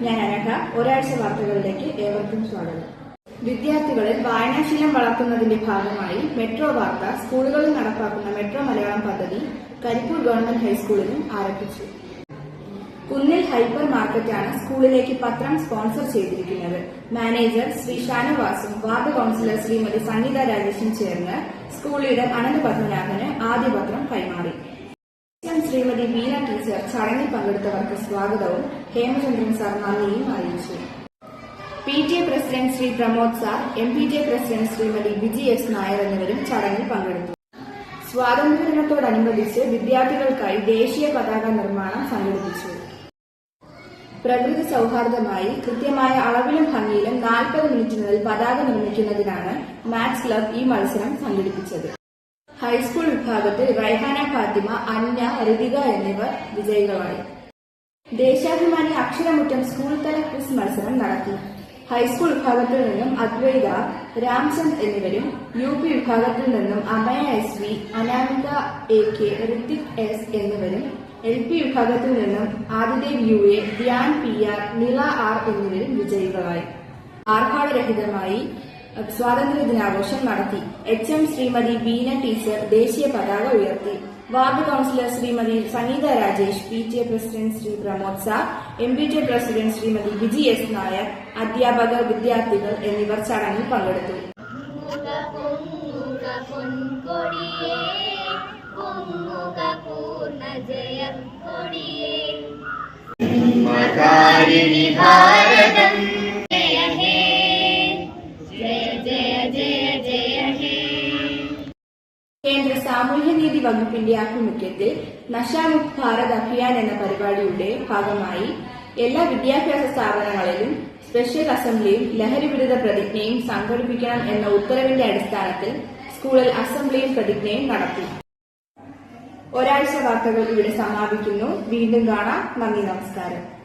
ഞാൻ അനഘ. ഒരാഴ്ച വാർത്തകളിലേക്ക് ഏവർക്കും സ്വാഗതം. വിദ്യാർത്ഥികളിൽ വായനാശീലം വളർത്തുന്നതിന്റെ ഭാഗമായി മെട്രോ വാർത്ത സ്കൂളുകളിൽ നടപ്പാക്കുന്ന മെട്രോ മലയാളം പദ്ധതി കരിപ്പൂർ ഗവൺമെന്റ് ഹൈസ്കൂളിലും ആരംഭിച്ചു. കുന്നിൽ ഹൈപ്പർ മാർക്കറ്റാണ് സ്കൂളിലേക്ക് പത്രം സ്പോൺസർ ചെയ്തിരിക്കുന്നത്. മാനേജർ ശ്രീ ഷാനവാസും വാർഡ് കൌൺസിലർ ശ്രീമതി സംഗീത രാജേഷും ചേർന്ന് സ്കൂൾ ലീഡർ അനന്ത് പത്മനാഭന് ആദ്യ പത്രം കൈമാറി. ശ്രീമതി ബീന ടീച്ചർ ചടങ്ങിൽ പങ്കെടുത്തവർക്ക് സ്വാഗതവും ഹേമചന്ദ്രൻ സാർ നന്ദിയും അറിയിച്ചു. PTA president Shri Pramod sir, MPTA president Shrimati Biji S Nair എന്നിവരും ചടങ്ങിൽ പങ്കെടുത്തു. സ്വാതന്ത്ര്യദിനത്തോടനുബന്ധിച്ച് വിദ്യാർത്ഥികൾക്കായി ദേശീയ പതാക നിർമ്മാണം സംഘടിപ്പിച്ചു. പ്രകൃതി സൌഹാർദ്ദമായി കൃത്യമായ അളവിലും ഭംഗിയിലും 40 മിനിറ്റിനുള്ളിൽ പതാക നിർമ്മിക്കുന്നതിനാണ് മാത്സ് ക്ലബ് ഈ മത്സരം സംഘടിപ്പിച്ചത്. ഹൈസ്കൂൾ വിഭാഗത്തിൽ റൈഹാന ഫാത്തിമ, അന്ന, ഋതിക എന്നിവർ വിജയികളായി. ദേശാഭിമാനി അക്ഷരമുറ്റം സ്കൂൾ തല ക്വിസ് മത്സരം നടത്തി. ഹൈസ്കൂൾ വിഭാഗത്തിൽ നിന്നും അദ്വൈത, രാംചന്ദ് എന്നിവരും UP വിഭാഗത്തിൽ നിന്നും Amaya SV, Anamika AK, Hrithik S എന്നിവരും LP വിഭാഗത്തിൽ നിന്നും ആദിദേവ് UA, ധ്യാൻ PR, നില R എന്നിവരും വിജയികളായി. ആർഭാടരഹിതമായി സ്വാതന്ത്ര്യ ദിനാഘോഷം നടത്തി. HM ശ്രീമതി ബീന ടീച്ചർ ദേശീയ പതാക ഉയർത്തി. Ward councillor Shrimati Sangeetha Rajesh, PTA president Shri Pramod sir, MPTA president Shrimati Biji S Nair, അധ്യാപകർ, വിദ്യാർത്ഥികൾ എന്നിവർ ചടങ്ങിൽ പങ്കെടുത്തു. കേന്ദ്ര സാമൂഹ്യനീതി വകുപ്പിന്റെ ആഭിമുഖ്യത്തിൽ നശാമുക്ത് ഭാരത് അഭിയാൻ എന്ന പരിപാടിയുടെ ഭാഗമായി എല്ലാ വിദ്യാഭ്യാസ സ്ഥാപനങ്ങളിലും സ്പെഷ്യൽ അസംബ്ലിയും ലഹരിവിരുദ്ധ പ്രതിജ്ഞയും സംഘടിപ്പിക്കണം എന്ന ഉത്തരവിന്റെ അടിസ്ഥാനത്തിൽ സ്കൂളിൽ അസംബ്ലിയും പ്രതിജ്ഞയും നടത്തി. ഒരാഴ്ച വാർത്തകൾ ഇവിടെ സമാപിക്കുന്നു. വീണ്ടും കാണാം. നന്ദി, നമസ്കാരം.